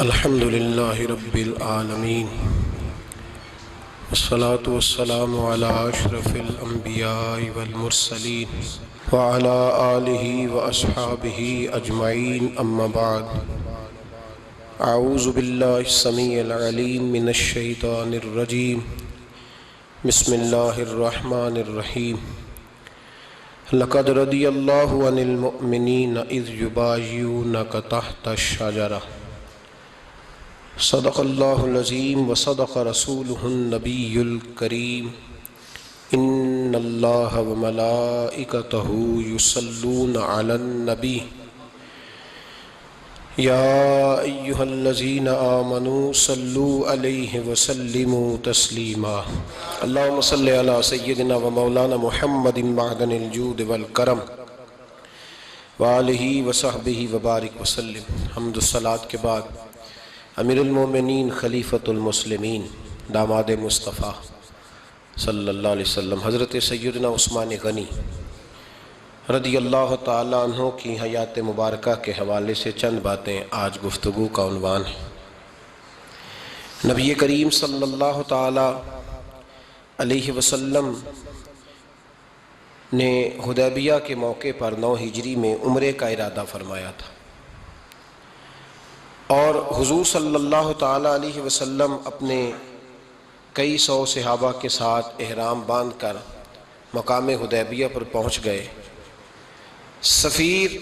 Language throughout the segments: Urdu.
الحمد للہ رب العالمین والصلاة والسلام علی اشرف الانبیاء والمرسلین وعلی آلہ واصحابہ اجمعین اما بعد اعوذ باللہ السمیع العلیم من الشیطان الرجیم بسم اللہ الرحمن الرحیم لقد رضی اللہ عن المؤمنین اذ یبایعونک تحت الشجرہ صدق اللہ العظیم وصدق رسولہ النبی الکریم ان اللہ وملائکتہ یصلون علی النبی یا ایہا الذین آمنوا صلوا علیہ وسلموا تسلیما اللہم صلی علی سیدنا و مولانا محمد معدن الجود والکرم وآلہ وصحبہ وبارک وسلم۔ حمد الصلاۃ کے بعد امیر المومنین خلیفۃ المسلمین داماد مصطفیٰ صلی اللہ علیہ وسلم حضرت سیدنا عثمان غنی رضی اللہ تعالیٰ عنہ کی حیات مبارکہ کے حوالے سے چند باتیں آج گفتگو کا عنوان ہے۔ نبی کریم صلی اللہ تعالیٰ علیہ وسلم نے حدیبیہ کے موقع پر 9 ہجری میں عمرے کا ارادہ فرمایا تھا، اور حضور صلی اللہ تعالیٰ علیہ وسلم اپنے کئی سو صحابہ کے ساتھ احرام باندھ کر مقام حدیبیہ پر پہنچ گئے۔ سفیر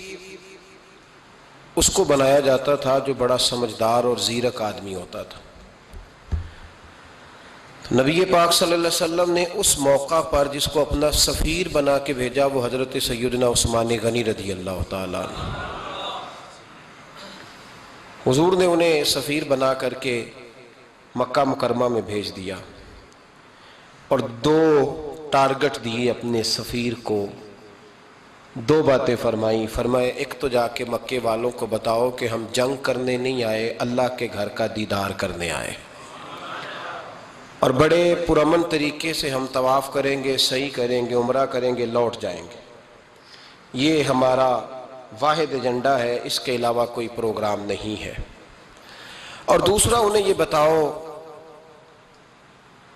اس کو بنایا جاتا تھا جو بڑا سمجھدار اور زیرک آدمی ہوتا تھا۔ نبی پاک صلی اللہ علیہ وسلم نے اس موقع پر جس کو اپنا سفیر بنا کے بھیجا وہ حضرت سیدنا عثمان غنی رضی اللہ تعالیٰ عنہ۔ حضور نے انہیں سفیر بنا کر کے مکہ مکرمہ میں بھیج دیا، اور 2 ٹارگٹ دیے اپنے سفیر کو، 2 باتیں فرمائیں۔ فرمائے ایک تو جا کے مکے والوں کو بتاؤ کہ ہم جنگ کرنے نہیں آئے، اللہ کے گھر کا دیدار کرنے آئے، اور بڑے پرامن طریقے سے ہم طواف کریں گے، سعی کریں گے، عمرہ کریں گے، لوٹ جائیں گے۔ یہ ہمارا واحد ایجنڈا ہے، اس کے علاوہ کوئی پروگرام نہیں ہے۔ اور دوسرا انہیں یہ بتاؤ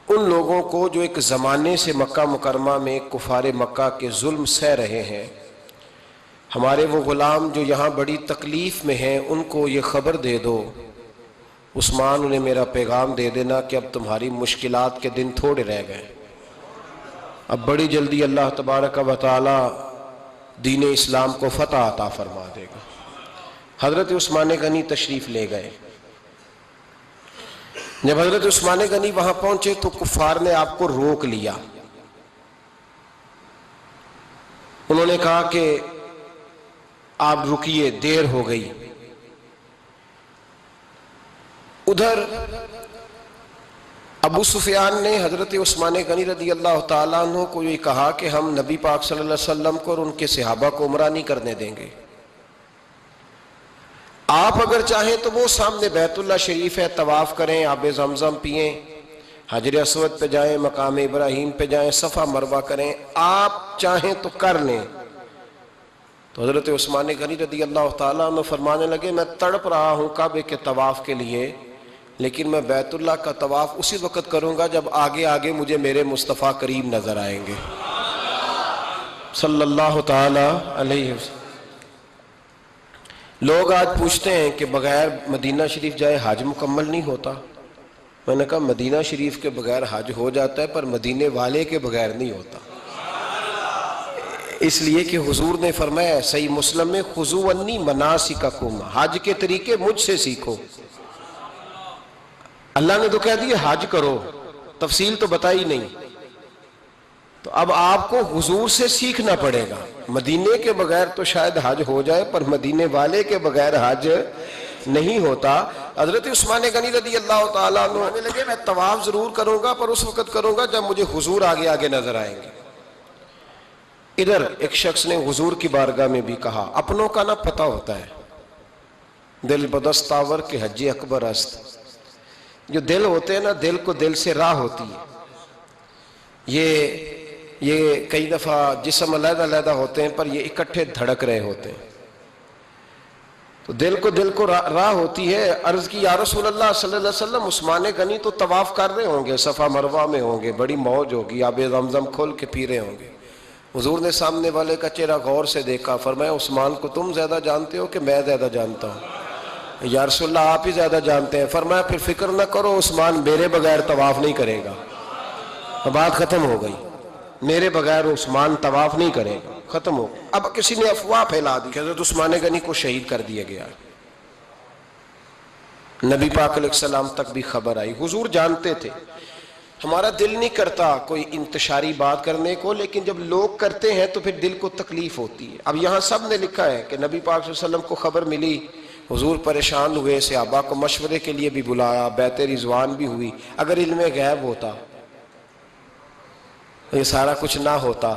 ان لوگوں کو جو ایک زمانے سے مکہ مکرمہ میں کفار مکہ کے ظلم سہ رہے ہیں، ہمارے وہ غلام جو یہاں بڑی تکلیف میں ہیں، ان کو یہ خبر دے دو، عثمان انہیں میرا پیغام دے دینا کہ اب تمہاری مشکلات کے دن تھوڑے رہ گئے، اب بڑی جلدی اللہ تبارک و تعالی دین اسلام کو فتح عطا فرما دے گا۔ حضرت عثمان غنی تشریف لے گئے۔ جب حضرت عثمان غنی وہاں پہنچے تو کفار نے آپ کو روک لیا۔ انہوں نے کہا کہ آپ رکیے، دیر ہو گئی۔ ادھر ابو سفیان نے حضرت عثمان غنی رضی اللہ تعالیٰ عنہ کو یہ کہا کہ ہم نبی پاک صلی اللہ علیہ وسلم کو اور ان کے صحابہ کو عمرہ نہیں کرنے دیں گے، آپ اگر چاہیں تو وہ سامنے بیت اللہ شریف ہے، طواف کریں، آب زمزم پئیں، حجر اسود پہ جائیں، مقام ابراہیم پہ جائیں، صفا مروہ کریں، آپ چاہیں تو کر لیں۔ تو حضرت عثمان غنی رضی اللہ تعالیٰ عنہ فرمانے لگے میں تڑپ رہا ہوں کعبے کے طواف کے لیے، لیکن میں بیت اللہ کا طواف اسی وقت کروں گا جب آگے آگے مجھے میرے مصطفیٰ کریم نظر آئیں گے صلی اللہ تعالی علیہ وسلم۔ لوگ آج پوچھتے ہیں کہ بغیر مدینہ شریف جائے حج مکمل نہیں ہوتا۔ میں نے کہا مدینہ شریف کے بغیر حج ہو جاتا ہے، پر مدینے والے کے بغیر نہیں ہوتا، اس لیے کہ حضور نے فرمایا صحیح مسلم میں خذوا عنی مناسککم، حج کے طریقے مجھ سے سیکھو۔ اللہ نے تو کہہ دیا حج کرو، تفصیل تو بتائی نہیں، تو اب آپ کو حضور سے سیکھنا پڑے گا۔ مدینے کے بغیر تو شاید حج ہو جائے، پر مدینے والے کے بغیر حج نہیں ہوتا۔ حضرت عثمان غنی رضی اللہ تعالیٰ عنہ کہنے لگے میں طواف ضرور کروں گا، پر اس وقت کروں گا جب مجھے حضور آگے آگے نظر آئیں گے۔ ادھر ایک شخص نے حضور کی بارگاہ میں بھی کہا اپنوں کا نہ پتہ ہوتا ہے، دل بدست آور کے حج اکبر است۔ جو دل ہوتے ہیں نا، دل کو دل سے راہ ہوتی ہے۔ یہ کئی دفعہ جسم علیحدہ علیحدہ ہوتے ہیں پر یہ اکٹھے دھڑک رہے ہوتے ہیں۔ تو دل کو راہ ہوتی ہے. عرض کی یا رسول اللہ صلی اللہ علیہ وسلم عثمان غنی تو طواف کر رہے ہوں گے، صفا مروہ میں ہوں گے، بڑی موج ہوگی، آب زمزم کھول کے پی رہے ہوں گے. حضور نے سامنے والے کا چہرہ غور سے دیکھا، فرمایا عثمان کو تم زیادہ جانتے ہو کہ میں زیادہ جانتا ہوں؟ یا رسول اللہ آپ ہی زیادہ جانتے ہیں. فرمایا پھر فکر نہ کرو، عثمان میرے بغیر طواف نہیں کرے گا. بات ختم ہو گئی، میرے بغیر عثمان طواف نہیں کرے گا، ختم ہو. اب کسی نے افواہ پھیلا دی کہ حضرت عثمان غنی کو شہید کر دیا گیا. نبی پاک علیہ السلام تک بھی خبر آئی. حضور جانتے تھے. ہمارا دل نہیں کرتا کوئی انتشاری بات کرنے کو، لیکن جب لوگ کرتے ہیں تو پھر دل کو تکلیف ہوتی ہے. اب یہاں سب نے لکھا ہے کہ نبی پاک صلی اللہ علیہ وسلم کو خبر ملی، حضور پریشان ہوئے، صحابہ کو مشورے کے لیے بھی بلایا، بیعت رضوان بھی ہوئی. اگر علم غیب ہوتا، یہ سارا کچھ نہ ہوتا.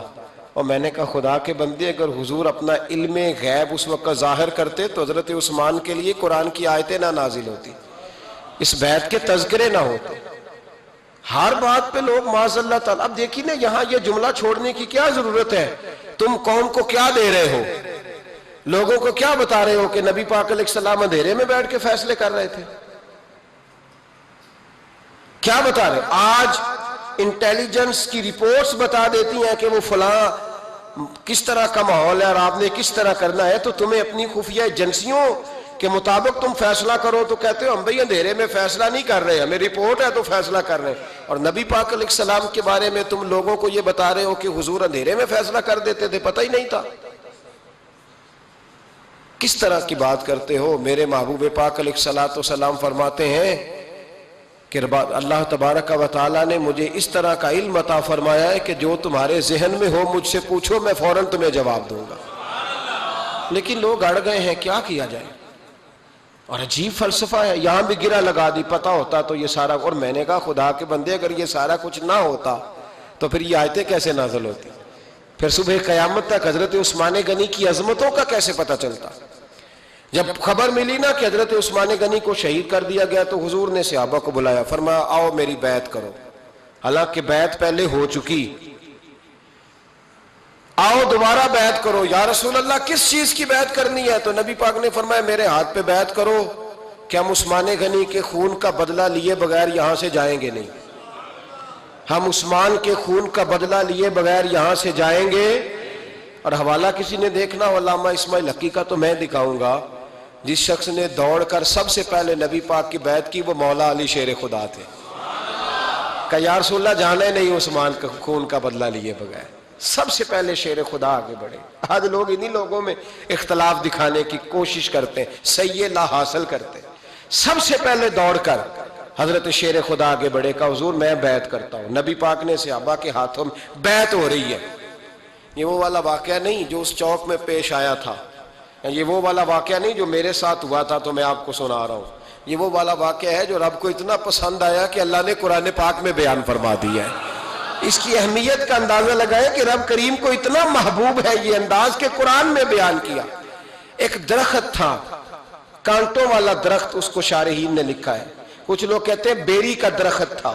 اور میں نے کہا خدا کے بندے، اگر حضور اپنا علم غیب اس وقت ظاہر کرتے تو حضرت عثمان کے لیے قرآن کی آیتیں نہ نازل ہوتی، اس بیعت کے تذکرے نہ ہوتے. ہر بات پہ لوگ معاذ اللہ تعالیٰ. اب دیکھیں نا، یہاں یہ جملہ چھوڑنے کی کیا ضرورت ہے؟ تم قوم کو کیا دے رہے ہو؟ لوگوں کو کیا بتا رہے ہو کہ نبی پاک علیہ السلام اندھیرے میں بیٹھ کے فیصلے کر رہے تھے؟ کیا بتا رہے؟ آج انٹیلیجنس کی رپورٹس بتا دیتی ہیں کہ وہ فلاں کس طرح کا ماحول ہے اور آپ نے کس طرح کرنا ہے، تو تمہیں اپنی خفیہ ایجنسیوں کے مطابق تم فیصلہ کرو تو کہتے ہو ہم بھئی اندھیرے میں فیصلہ نہیں کر رہے، ہمیں رپورٹ ہے تو فیصلہ کر رہے ہیں. اور نبی پاک علیہ السلام کے بارے میں تم لوگوں کو یہ بتا رہے ہو کہ حضور اندھیرے میں فیصلہ کر دیتے تھے، پتہ ہی نہیں تھا. کس طرح کی بات کرتے ہو؟ میرے محبوب پاک علیہ السلام فرماتے ہیں کہ اللہ تبارک و تعالیٰ نے مجھے اس طرح کا علم عطا فرمایا ہے کہ جو تمہارے ذہن میں ہو مجھ سے پوچھو، میں فوراً تمہیں جواب دوں گا. لیکن لوگ اڑ گئے ہیں، کیا کیا جائے؟ اور عجیب فلسفہ ہے. یہاں بھی گرہ لگا دی، پتہ ہوتا تو یہ سارا. اور میں نے کہا خدا کے بندے، اگر یہ سارا کچھ نہ ہوتا تو پھر یہ آیتیں کیسے نازل ہوتی؟ پھر صبح قیامت تک حضرت عثمان غنی کی عظمتوں کا کیسے پتہ چلتا؟ جب خبر ملی نا کہ حضرت عثمان غنی کو شہید کر دیا گیا تو حضور نے صحابہ کو بلایا، فرمایا آؤ میری بیعت کرو. حالانکہ بیعت پہلے ہو چکی، آؤ دوبارہ بیعت کرو. یا رسول اللہ کس چیز کی بیعت کرنی ہے؟ تو نبی پاک نے فرمایا میرے ہاتھ پہ بیعت کرو کہ ہم عثمان غنی کے خون کا بدلہ لیے بغیر یہاں سے جائیں گے نہیں. ہم عثمان کے خون کا بدلہ لیے بغیر یہاں سے جائیں گے. اور حوالہ کسی نے دیکھنا ہو علامہ اسماعیل حقی کا تو میں دکھاؤں گا. جس شخص نے دوڑ کر سب سے پہلے نبی پاک کی بیعت کی وہ مولا علی شیر خدا تھے. کہ یا رسول اللہ جانا ہی نہیں عثمان کا خون کا بدلہ لیے بغیر. سب سے پہلے شیر خدا آگے بڑھے. آج لوگ انہی لوگوں میں اختلاف دکھانے کی کوشش کرتے ہیں، صحیح لا حاصل کرتے ہیں. سب سے پہلے دوڑ کر حضرت شیر خدا آگے بڑھے، کہا حضور میں بیعت کرتا ہوں. نبی پاک نے صحابہ کے ہاتھوں میں بیعت ہو رہی ہے. یہ وہ والا واقعہ نہیں جو اس چوک میں پیش آیا تھا، یہ وہ والا واقعہ نہیں جو میرے ساتھ ہوا تھا تو میں آپ کو سنا رہا ہوں. یہ وہ والا واقعہ ہے جو رب کو اتنا پسند آیا کہ اللہ نے قرآن پاک میں بیان فرما دیا ہے. اس کی اہمیت کا اندازہ لگائے کہ رب کریم کو اتنا محبوب ہے یہ انداز کہ قرآن میں بیان کیا. ایک درخت تھا، کانٹوں والا درخت، اس کو شارحین نے لکھا ہے. کچھ لوگ کہتے ہیں بیری کا درخت تھا.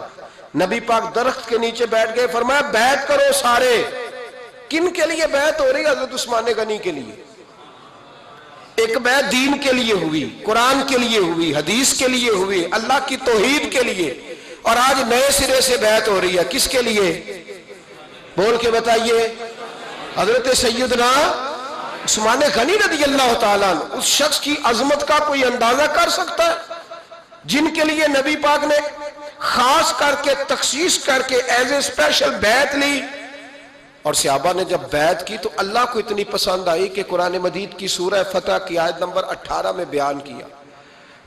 نبی پاک درخت کے نیچے بیٹھ گئے، فرمایا بیعت کرو سارے. کن کے لیے بیعت ہو رہی ہے؟ حضرت عثمان غنی کے لیے. ایک بیعت دین کے لیے ہوئی، قرآن کے لیے ہوئی، حدیث کے لیے ہوئی، اللہ کی توحید کے لیے. اور آج نئے سرے سے بیعت ہو رہی ہے. کس کے لیے؟ بول کے بتائیے. حضرت سیدنا عثمان غنی رضی اللہ تعالیٰ عنہ. اس شخص کی عظمت کا کوئی اندازہ کر سکتا ہے؟ جن کے لیے نبی پاک نے خاص کر کے تخصیص کر کے ایز اے اسپیشل بیعت لی. اور صحابہ نے جب بیعت کی تو اللہ کو اتنی پسند آئی کہ قرآن مجید کی سورہ فتح کی آیت نمبر 18 میں بیان کیا.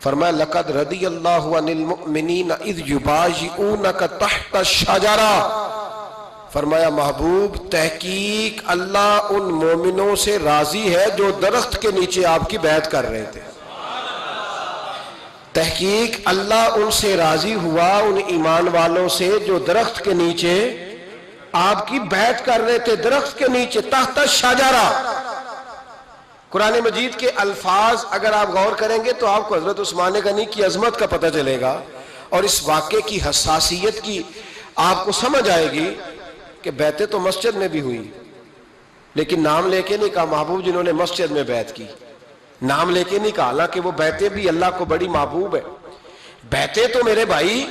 فرمایا لقد رضی اللہ عن المؤمنین اذ یبایعونک تحت الشجرہ. فرمایا محبوب تحقیق اللہ ان مومنوں سے راضی ہے جو درخت کے نیچے آپ کی بیعت کر رہے تھے. تحقیق اللہ ان سے راضی ہوا، ان ایمان والوں سے جو درخت کے نیچے آپ کی بیعت کر رہے تھے. درخت کے نیچے تحت الشجرہ. قرآن مجید کے الفاظ اگر آپ غور کریں گے تو آپ کو حضرت عثمان غنی کی عظمت کا پتہ چلے گا اور اس واقعے کی حساسیت کی آپ کو سمجھ آئے گی کہ بیعتیں تو مسجد میں بھی ہوئی لیکن نام لے کے نہیں کہا محبوب جنہوں نے مسجد میں بیعت کی. نام لے کے نہیں کہا، حالانکہ وہ بیعتیں بھی اللہ کو بڑی محبوب ہے. بیعتیں تو میرے بھائی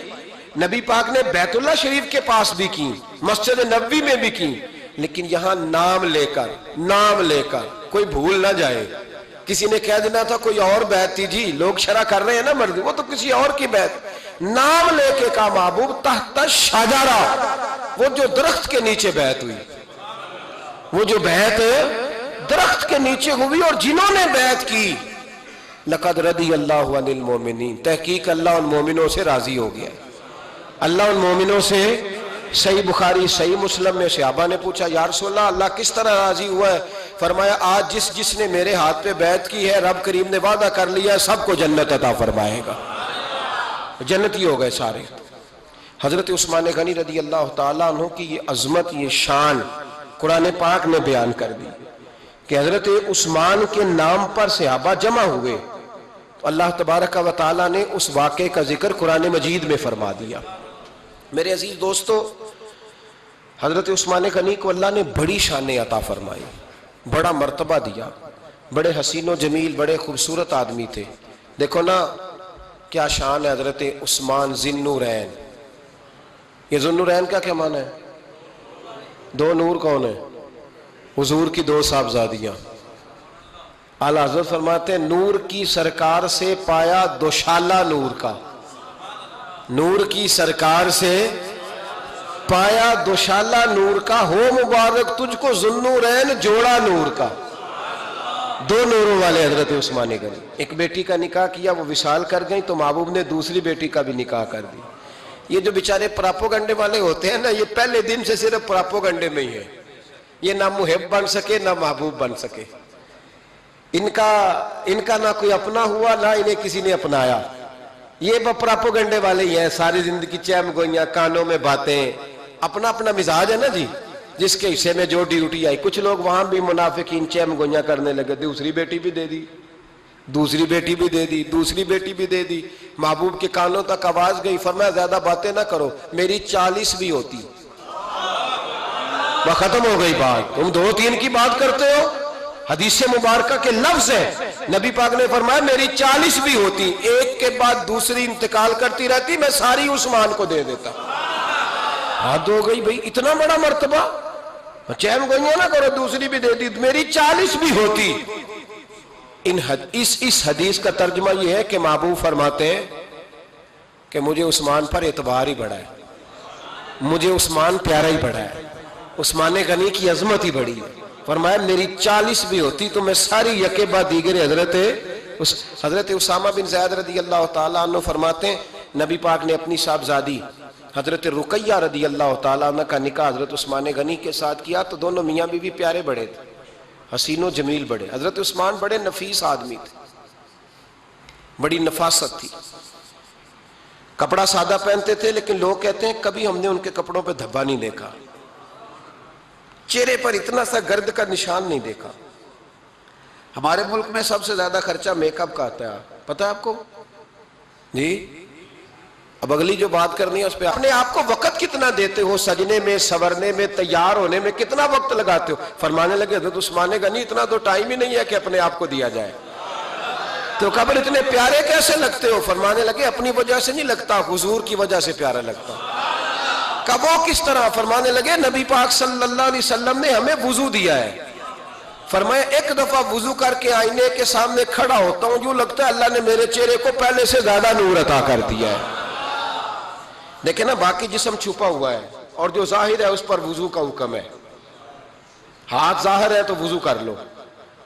نبی پاک نے بیت اللہ شریف کے پاس بھی کی، مسجد نبوی میں بھی کی، لیکن یہاں نام لے کر کوئی بھول نہ جائے. کسی نے کہہ دینا تھا کوئی اور بیعت تھی جی، لوگ شرح کر رہے ہیں نا مرد، وہ تو کسی اور کی بیعت. نام لے کے کہا محبوب تحت شجرہ، وہ جو درخت کے نیچے بیعت ہوئی، وہ جو بیعت درخت کے نیچے ہوئی، اور جنہوں نے بیعت کی لقد رضی اللہ عن المومنین، تحقیق اللہ ان مومنوں سے راضی ہو گیا. اللہ ان مومنوں سے، صحیح بخاری صحیح مسلم میں صحابہ نے پوچھا یا رسول اللہ کس طرح راضی ہوا ہے؟ فرمایا آج جس نے میرے ہاتھ پہ بیعت کی ہے رب کریم نے وعدہ کر لیا ہے سب کو جنت عطا فرمائے گا، جنتی ہو گئے سارے. حضرت عثمان غنی رضی اللہ تعالیٰ عنہ کی یہ عظمت، یہ شان قرآن پاک نے بیان کر دی کہ حضرت عثمان کے نام پر صحابہ جمع ہوئے تو اللہ تبارک و تعالیٰ نے اس واقعے کا ذکر قرآن مجید میں فرما دیا. میرے عزیز دوستو، حضرت عثمان غنی کو اللہ نے بڑی شان عطا فرمائی، بڑا مرتبہ دیا، بڑے حسین و جمیل، بڑے خوبصورت آدمی تھے. دیکھو نا کیا شان ہے حضرت عثمان ذی النورین. یہ ذو النورین کا کیا معنی ہے؟ دو نور کون ہے؟ حضور کی دو صاحبزادیاں. اعلیٰ حضرت فرماتے ہیں نور کی سرکار سے پایا دوشالہ نور کا، نور کی سرکار سے پایا دوشالہ نور کا، ہو مبارک تجھ کو ذو النورین جوڑا نور کا. دو نوروں والے حضرت عثمان غنی. ایک بیٹی کا نکاح کیا، وہ وصال کر گئی تو محبوب نے دوسری بیٹی کا بھی نکاح کر دی. یہ جو بیچارے پراپوگنڈے والے ہوتے ہیں نا، یہ پہلے دن سے صرف پراپوگنڈے میں ہی ہے. یہ نہ محب بن سکے نہ محبوب بن سکے. ان کا نہ کوئی اپنا ہوا نہ انہیں کسی نے اپنایا. یہ پراپوگنڈے والے ہی ہیں، ساری زندگی چیم گوئیاں، کانوں میں باتیں. اپنا اپنا مزاج ہے نا جی، جس کے حصے میں جو ڈیوٹی آئی. کچھ لوگ وہاں بھی منافقین چیم گوئیاں کرنے لگے، دوسری بیٹی بھی دے دی، دوسری بیٹی بھی دے دی، دوسری بیٹی بھی دے دی. محبوب کے کانوں تک آواز گئی، فرمایا زیادہ باتیں نہ کرو، میری 40 بھی ہوتی. وہ ختم ہو گئی بات، تم 2-3 کی بات کرتے ہو. حدیث مبارکہ کے لفظ ہے، نبی پاک نے فرمایا میری 40 بھی ہوتی، ایک کے بعد دوسری انتقال کرتی رہتی، میں ساری عثمان کو دے دیتا. حد ہو گئی بھئی، اتنا بڑا مرتبہ. چیم گوئیاں نہ کرو، دوسری بھی دے دی، میری 40 بھی ہوتی. اس حدیث کا ترجمہ یہ ہے کہ محبوب فرماتے ہیں کہ مجھے عثمان پر اعتبار ہی بڑا ہے، مجھے عثمان پیارا ہی بڑا ہے، عثمان غنی کی عظمت ہی بڑی ہے. فرمایا میری 40 بھی ہوتی تو میں ساری یکے بعد دیگر حضرت اسامہ بن زید رضی اللہ تعالیٰ عنہ فرماتے ہیں نبی پاک نے اپنی صاحبزادی حضرت رقیہ رضی اللہ تعالیٰ عنہ کا نکاح حضرت عثمان غنی کے ساتھ کیا تو دونوں میاں بیوی پیارے بڑے تھے، حسین و جمیل بڑے. حضرت عثمان بڑے نفیس آدمی تھے، بڑی نفاست تھی. کپڑا سادہ پہنتے تھے لیکن لوگ کہتے ہیں کبھی ہم نے ان کے کپڑوں پہ دھبا نہیں دیکھا، چہرے پر اتنا سا گرد کا نشان نہیں دیکھا. ہمارے ملک میں سب سے زیادہ خرچہ میک اپ کا آتا ہے، پتہ ہے آپ کو جی؟ اب اگلی جو بات کرنی ہے اس پہ اپنے آپ کو وقت کتنا دیتے ہو، سجنے میں، سورنے میں، تیار ہونے میں کتنا وقت لگاتے ہو. فرمانے لگے حضرت عثمان غنی اتنا تو ٹائم ہی نہیں ہے کہ اپنے آپ کو دیا جائے. تو قبر اتنے پیارے کیسے لگتے ہو؟ فرمانے لگے اپنی وجہ سے نہیں لگتا، حضور کی وجہ سے پیارا لگتا. کب وہ کس طرح؟ فرمانے لگے نبی پاک صلی اللہ علیہ وسلم نے ہمیں وضو دیا ہے. فرمایا ایک دفعہ وضو کر کے آئینے کے سامنے کھڑا ہوتا ہوں یوں لگتا ہے اللہ نے میرے چہرے کو پہلے سے زیادہ نور عطا کر دیا ہے. دیکھیں نا باقی جسم چھپا ہوا ہے اور جو ظاہر ہے اس پر وضو کا حکم ہے. ہاتھ ظاہر ہے تو وضو کر لو،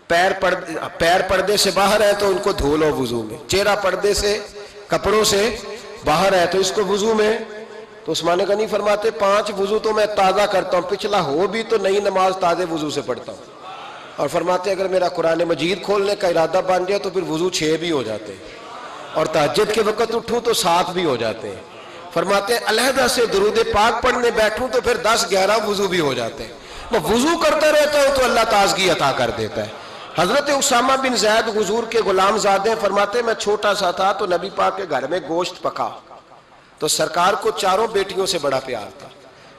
پیر پردے سے باہر ہے تو ان کو دھو لو وضو میں، چہرہ پردے سے کپڑوں سے باہر ہے تو اس کو وضو میں. تو عثمان غنی فرماتے 5 وضو تو میں تازہ کرتا ہوں، پچھلا ہو بھی تو نئی نماز تازے وضو سے پڑھتا ہوں. اور فرماتے اگر میرا قرآن مجید کھولنے کا ارادہ بن جائے تو پھر وضو 6 بھی ہو جاتے ہیں، اور تہجد کے وقت اٹھوں تو 7 بھی ہو جاتے ہیں. فرماتے ہیں علیحدہ سے درود پاک پڑھنے بیٹھوں تو پھر 10-11 وضو بھی ہو جاتے ہیں. میں وضو کرتا رہتا ہوں تو اللہ تازگی عطا کر دیتا ہے. حضرت اسامہ بن زید حضور کے غلام زادے ہیں، فرماتے ہیں میں چھوٹا سا تھا تو نبی پاک کے گھر میں گوشت پکا تو سرکار کو 4 بیٹیوں سے بڑا پیار تھا.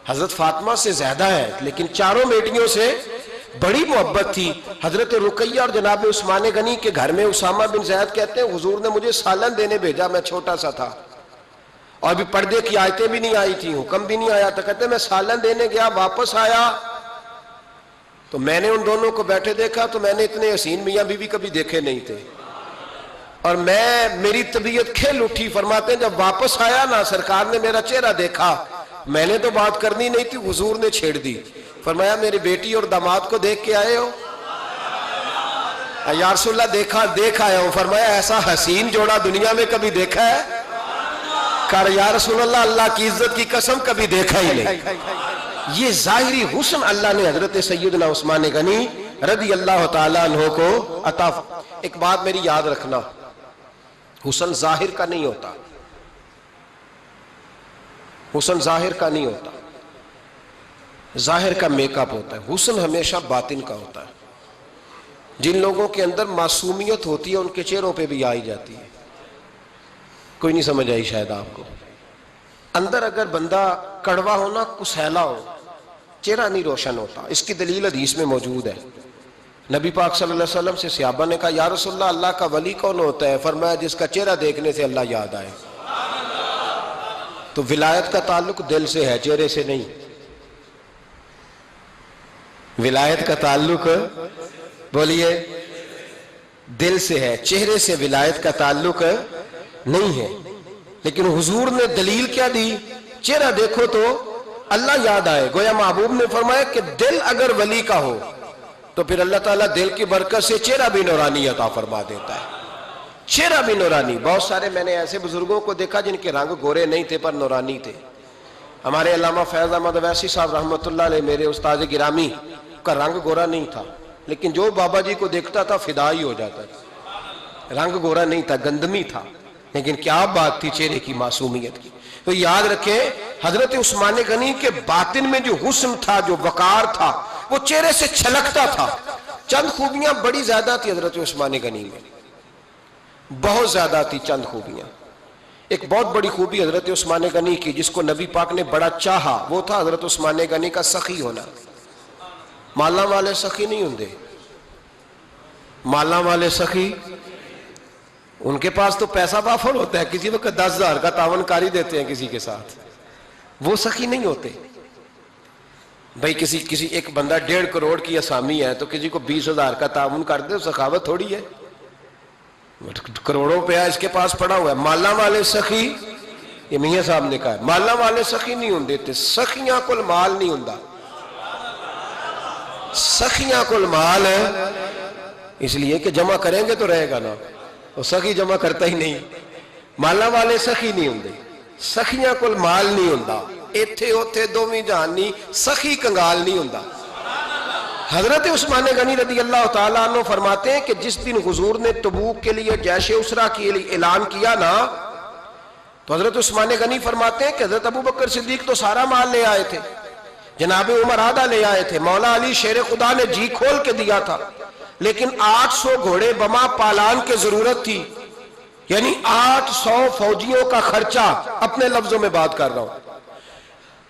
حضرت فاطمہ سے زیادہ ہے لیکن 4 بیٹیوں سے بڑی محبت تھی. حضرت رقیہ اور جناب عثمان غنی کے گھر میں اسامہ بن زید کہتے ہیں حضور نے مجھے سالن دینے بھیجا, میں چھوٹا سا تھا اور ابھی پردے کی آیتیں بھی نہیں آئی تھیں, حکم بھی نہیں آیا تھا. کہتے ہیں میں سالن دینے گیا, واپس آیا تو میں نے ان دونوں کو بیٹھے دیکھا تو میں نے اتنے حسین میاں بیوی کبھی دیکھے نہیں تھے, اور میری طبیعت کھل اٹھی. فرماتے ہیں جب واپس آیا نا, سرکار نے میرا چہرہ دیکھا, میں نے تو بات کرنی نہیں تھی, حضور نے چھیڑ دی. فرمایا میری بیٹی اور داماد کو دیکھ کے آئے ہو؟ یا رسول اللہ دیکھ آیا ہوں. فرمایا ایسا حسین جوڑا دنیا میں کبھی دیکھا ہے؟ کہا یا رسول اللہ اللہ کی عزت کی قسم کبھی دیکھا ہی نہیں. یہ ظاہری حسن اللہ نے حضرت سیدنا عثمان غنی رضی اللہ تعالیٰ عنہ کو عطا. ایک بات میری یاد رکھنا, حسن ظاہر کا نہیں ہوتا, حسن ظاہر کا نہیں ہوتا, ظاہر کا میک اپ ہوتا ہے. حسن ہمیشہ باطن کا ہوتا ہے. جن لوگوں کے اندر معصومیت ہوتی ہے ان کے چہروں پہ بھی آئی جاتی ہے. کوئی نہیں سمجھ آئی شاید آپ کو. اندر اگر بندہ کڑوا ہونا, کسیلا ہو, چہرہ نہیں روشن ہوتا. اس کی دلیل حدیث میں موجود ہے. نبی پاک صلی اللہ علیہ وسلم سے صحابہ نے کہا یا رسول اللہ اللہ کا ولی کون ہوتا ہے؟ فرمایا جس کا چہرہ دیکھنے سے اللہ یاد آئے. تو ولایت کا تعلق دل سے ہے, چہرے سے نہیں. ولایت کا تعلق بولیے دل سے ہے, چہرے سے ولایت کا تعلق نہیں ہے. لیکن حضور نے دلیل کیا دی؟ چہرہ دیکھو تو اللہ یاد آئے. گویا محبوب نے فرمایا کہ دل اگر ولی کا ہو تو پھر اللہ تعالیٰ دل کی برکت سے چہرہ بھی نورانی عطا فرما دیتا ہے. چہرہ بھی نورانی. بہت سارے میں نے ایسے بزرگوں کو دیکھا جن کے رنگ گورے نہیں تھے پر نورانی تھے. ہمارے علامہ فیض احمد اویسی صاحب رحمۃ اللہ علیہ, میرے استاد گرامی, کا رنگ گورا نہیں تھا, لیکن جو بابا جی کو دیکھتا تھا فدا ہی ہو جاتا تھا. رنگ گورا نہیں تھا, گندمی تھا, لیکن کیا بات تھی چہرے کی معصومیت کی. تو یاد رکھیں حضرت عثمان غنی کے باطن میں جو حسن تھا, جو وقار تھا, وہ چہرے سے چھلکتا تھا. چند خوبیاں بڑی زیادہ تھی حضرت عثمان غنی میں, بہت زیادہ تھی چند خوبیاں. ایک بہت بڑی خوبی حضرت عثمان غنی کی جس کو نبی پاک نے بڑا چاہا, وہ تھا حضرت عثمان غنی کا سخی ہونا. مالا والے سخی نہیں ہوندے, مالا والے سخی ان کے پاس تو پیسہ وافر ہوتا ہے, کسی وقت 10,000 کا تعاون کاری دیتے ہیں کسی کے ساتھ. وہ سخی نہیں ہوتے بھائی. کسی ایک بندہ 1.5 کروڑ کی اسامی ہے تو کسی کو 20,000 کا تعاون کر دے, سخاوت تھوڑی ہے. کروڑوں روپیہ اس کے پاس پڑا ہوا ہے. مالا والے سخی, یہ میاں صاحب نے کہا, مالا والے سخی نہیں ہوندے. سخیاں کل مال نہیں ہوندا, سخیاں کل مال ہے, اس لیے کہ جمع کریں گے تو رہے گا نا. وہ سخی جمع کرتا ہی نہیں. مالا والے سخی نہیں ہوندے, سخیاں کل مال نہیں ہوندا. ایتھے اوتھے دوویں جہان نہیں, سخی کنگال نہیں ہوندا. حضرت عثمان غنی رضی اللہ تعالیٰ عنہ فرماتے ہیں کہ جس دن حضور نے تبوک کے لیے جیش اسرا کے لیے اعلان کیا نا, تو حضرت عثمان غنی فرماتے ہیں کہ حضرت ابو بکر صدیق تو سارا مال لے آئے تھے, جناب عمر آدھا لے آئے تھے, مولا علی شیر خدا نے جی کھول کے دیا تھا, لیکن 800 گھوڑے بما پالان کی ضرورت تھی. یعنی 800 فوجیوں کا خرچہ, اپنے لفظوں میں بات کر رہا ہوں.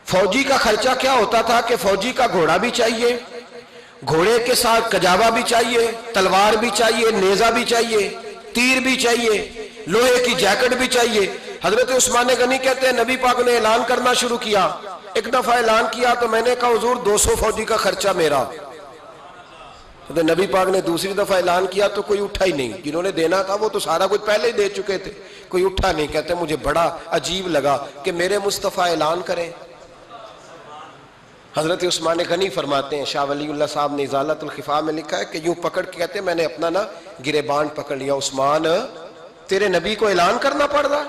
فوجی کا خرچہ کیا ہوتا تھا کہ فوجی کا گھوڑا بھی چاہیے, گھوڑے کے ساتھ کجاوا بھی چاہیے, تلوار بھی چاہیے, نیزہ بھی چاہیے, تیر بھی چاہیے, لوہے کی جیکٹ بھی چاہیے. حضرت عثمان غنی کہتے ہیں نبی پاک نے اعلان کرنا شروع کیا. ایک دفعہ اعلان کیا تو میں نے کہا حضور 200 فوجی کا خرچہ میرا. تو نبی پاک نے دوسری دفعہ اعلان کیا تو کوئی اٹھا ہی نہیں. جنہوں نے دینا تھا وہ تو سارا کچھ پہلے ہی دے چکے تھے, کوئی اٹھا نہیں. کہتے مجھے بڑا عجیب لگا کہ میرے مصطفیٰ اعلان کریں. حضرت عثمان غنی فرماتے ہیں, شاہ ولی اللہ صاحب نے ازالت الخفا میں لکھا ہے کہ یوں پکڑ کے کہتے ہیں میں نے اپنا گریبان پکڑ لیا. عثمان تیرے نبی کو اعلان کرنا پڑ رہا.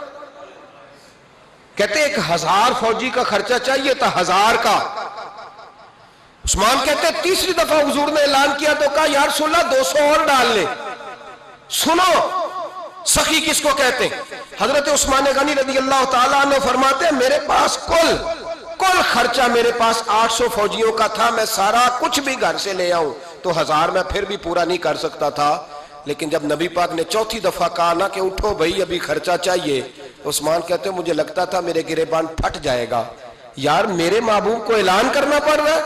کہتے 1000 فوجی کا خرچہ چاہیے تھا, 1000 کا. عثمان کہتے تیسری دفعہ حضور نے اعلان کیا تو کہا یا رسول اللہ 200 اور ڈال لے. سنو سخی کس کو کہتے ہیں. حضرت عثمان غنی رضی اللہ تعالیٰ عنہ فرماتے ہیں میرے پاس کل خرچہ میرے پاس 800 فوجیوں کا تھا, میں سارا کچھ بھی گھر سے لے آؤں تو 1000 میں پھر بھی پورا نہیں کر سکتا تھا. لیکن جب نبی پاک نے چوتھی دفعہ کہا نا کہ اٹھو بھائی ابھی خرچہ چاہیے, عثمان کہتے ہیں مجھے لگتا تھا میرے گریبان پھٹ جائے گا. یار میرے محبوب کو اعلان کرنا پڑ رہا ہے,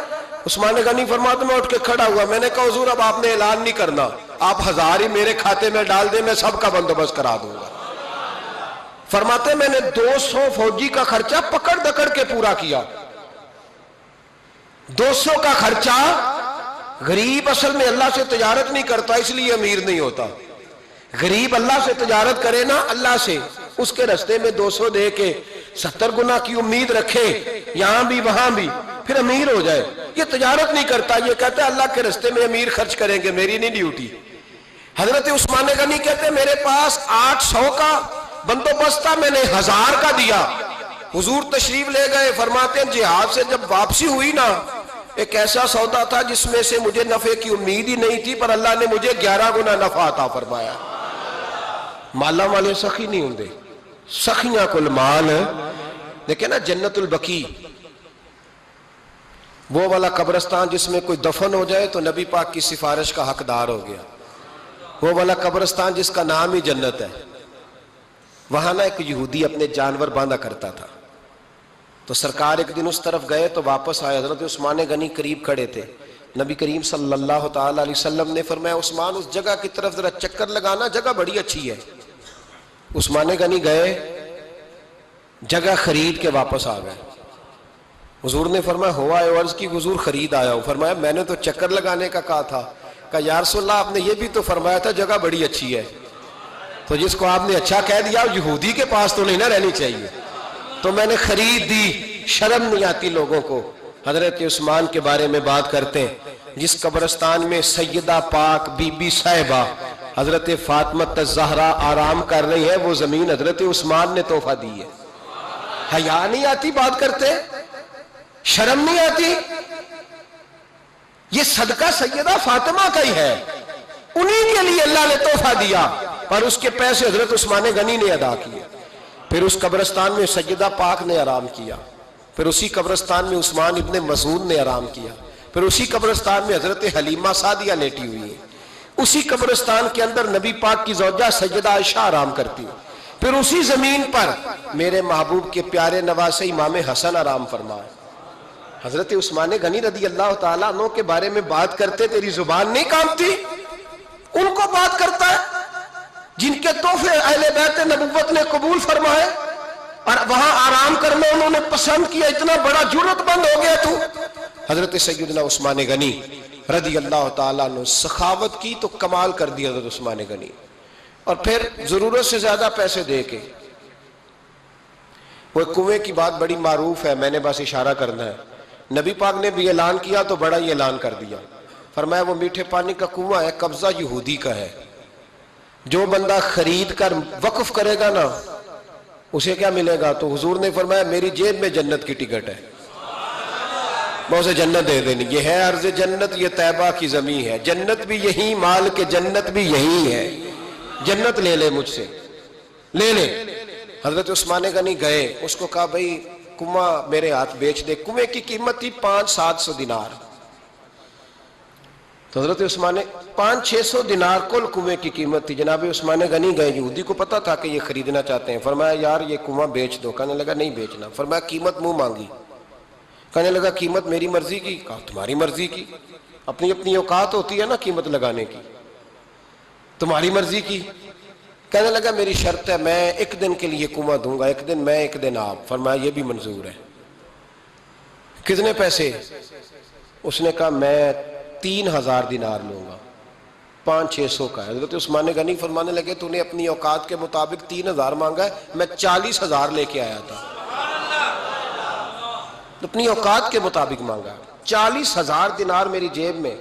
عثمان غنی فرماتے میں اٹھ کے کھڑا ہوا، میں نے کہا حضور اب آپ نے اعلان نہیں کرنا، آپ 1000 ہی میرے کھاتے میں ڈال دیں، میں سب کا بندوبست کرا دوں گا۔ فرماتے میں نے 200 فوجی کا خرچہ پکڑ دکڑ کے پورا کیا۔ 200 کا خرچہ، غریب اصل میں اللہ سے تجارت نہیں کرتا اس لیے امیر نہیں ہوتا، غریب اللہ سے تجارت کرے نا، اللہ سے، اس کے رستے میں 200 دے کے 70 گنا کی امید رکھے یہاں بھی وہاں بھی، پھر امیر ہو جائے۔ یہ تجارت نہیں کرتا، یہ کہتا ہے اللہ کے رستے میں امیر خرچ کریں گے، میری نہیں ڈیوٹی۔ حضرت عثمان غنی کہتے ہیں میرے پاس 800 کا بندوبست تھا، میں نے 1000 کا دیا۔ حضور تشریف لے گئے، فرماتے ہیں جہاد سے جب واپسی ہوئی نا، ایک ایسا سودا تھا جس میں سے مجھے نفع کی امید ہی نہیں تھی، پر اللہ نے مجھے 11 گنا نفع عطا فرمایا۔ مالا والے سخی نہیں ہوندے، سخیاں کل مال۔ دیکھیں نا جنت البقیع، وہ والا قبرستان جس میں کوئی دفن ہو جائے تو نبی پاک کی سفارش کا حقدار ہو گیا، وہ والا قبرستان جس کا نام ہی جنت ہے۔ وہاں نا ایک یہودی اپنے جانور باندھا کرتا تھا، تو سرکار ایک دن اس طرف گئے تو واپس آئے، حضرت عثمان غنی قریب کھڑے تھے، نبی کریم صلی اللہ تعالی علیہ وسلم نے فرمایا عثمان اس جگہ کی طرف ذرا چکر لگانا، جگہ بڑی اچھی ہے۔ عثمان غنی گئے، جگہ خرید کے واپس آ گئے۔ حضور نے فرمایا ہوا ہے؟ عرض کی حضور خرید آیا ہوں۔ فرمایا میں نے تو چکر لگانے کا کہا تھا۔ کہا یا رسول اللہ آپ نے یہ بھی تو فرمایا تھا جگہ بڑی اچھی ہے، تو جس کو آپ نے اچھا کہہ دیا یہودی کے پاس تو نہیں نہ رہنی چاہیے، تو میں نے خرید دی۔ شرم نہیں آتی لوگوں کو۔ حضرت عثمان کے بارے میں بات کرتے ہیں، جس قبرستان میں سیدہ پاک بی بی صاحبہ حضرت فاطمہ الزہرا آرام کر رہی ہے، وہ زمین حضرت عثمان نے تحفہ دی ہے۔ حیا نہیں آتی بات کرتے؟ شرم نہیں آتی؟ یہ صدقہ سیدہ فاطمہ کا ہی ہے، انہی کے لیے اللہ نے تحفہ دیا، اور اس کے پیسے حضرت عثمان غنی نے ادا کیے۔ پھر اس قبرستان میں سیدہ پاک نے آرام کیا، پھر اسی قبرستان میں عثمان ابن مسعود نے آرام کیا، پھر اسی قبرستان میں حضرت حلیمہ سعدیہ لیٹی ہوئی ہے، اسی قبرستان کے اندر نبی پاک کی زوجہ سیدہ عائشہ آرام کرتی ہے، پھر اسی زمین پر میرے محبوب کے پیارے نواسے امام حسن آرام فرمائے۔ حضرت عثمان غنی رضی اللہ تعالیٰ عنہ کے بارے میں بات کرتے تیری زبان نہیں کانپتی؟ ان کو بات کرتا ہے جن کے تحفے اہل بیت نبوت نے قبول فرمائے، اور وہاں آرام کرنا انہوں نے پسند کیا، اتنا بڑا جرت بند ہو گیا تو۔ حضرت سیدنا عثمان غنی رضی اللہ تعالیٰ عنہ سخاوت کی تو کمال کر دیا حضرت عثمان غنی، اور پھر ضرورت سے زیادہ پیسے دے کے۔ وہ کنویں کی بات بڑی معروف ہے، میں نے بس اشارہ کرنا ہے، نبی پاک نے بھی اعلان کیا تو بڑا ہی اعلان کر دیا، فرمایا وہ میٹھے پانی کا کنواں ہے، قبضہ یہودی کا ہے، جو بندہ خرید کر وقف کرے گا نا اسے کیا ملے گا؟ تو حضور نے فرمایا میری جیب میں جنت کی ٹکٹ ہے، میں اسے جنت دے دینی، یہ ہے عرض جنت، یہ طیبہ کی زمین ہے، جنت بھی یہی، مال کے جنت بھی یہی ہے، جنت لے لے مجھ سے، لے لے۔ حضرت عثمان غنی گئے، اس کو کہا بھئی کنواں میرے ہاتھ بیچ دے۔ کنویں کی قیمت تھی 500-700 دینار، تو حضرت عثمان 500-600 دینار کل کنویں کی قیمت تھی۔ جناب عثمان غنی گئے، یہودی کو پتا تھا کہ یہ خریدنا چاہتے ہیں، فرمایا یار یہ کنواں بیچ دو۔ کہنے لگا نہیں بیچنا۔ فرمایا قیمت منہ مانگی، کہنے لگا قیمت میری مرضی کی۔ کہا تمہاری مرضی کی، اپنی اپنی اوقات ہوتی ہے نا قیمت لگانے کی، تمہاری مرضی کی۔ کہنے لگا میری شرط ہے میں ایک دن کے لیے کنواں دوں گا، ایک دن میں ایک دن آپ۔ فرمایا یہ بھی منظور ہے۔ کتنے پیسے؟ اس نے کہا میں 3000 دینار لوں گا، 500-600 کا ہے۔ حضرت عثمان غنی فرمانے لگے تو نے اپنی اوقات کے مطابق 3000 مانگا ہے، میں 40,000 لے کے آیا تھا، اپنی اوقات کے مطابق مانگا، 40,000 دینار میری جیب میں۔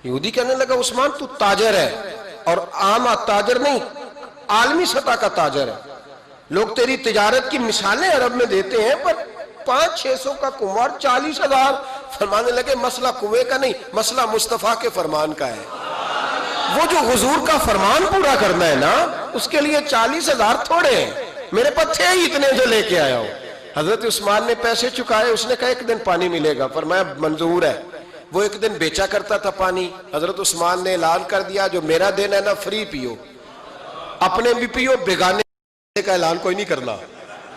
یہودی کہنے لگا عثمان تو تاجر ہے، اور عام تاجر نہیں، عالمی سطح کا تاجر ہے، لوگ تیری تجارت کی مثالیں عرب میں دیتے ہیں، پر 500-600 کا کنواں 40,000۔ فرمانے لگے مسئلہ کنویں کا نہیں، مسئلہ مصطفیٰ کے فرمان کا ہے، وہ جو حضور کا فرمان پورا کرنا ہے نا، اس کے لیے 40,000 تھوڑے ہیں، میرے پاس تھے ہی اتنے جو لے کے آیا ہوں۔ حضرت عثمان نے پیسے چکائے، اس نے کہا ایک دن پانی ملے گا۔ فرمایا منظور ہے۔ وہ ایک دن بیچا کرتا تھا پانی، حضرت عثمان نے اعلان کر دیا جو میرا دن ہے نا فری پیو، اپنے بھی پیو، بیگانے کا اعلان کوئی نہیں کرنا،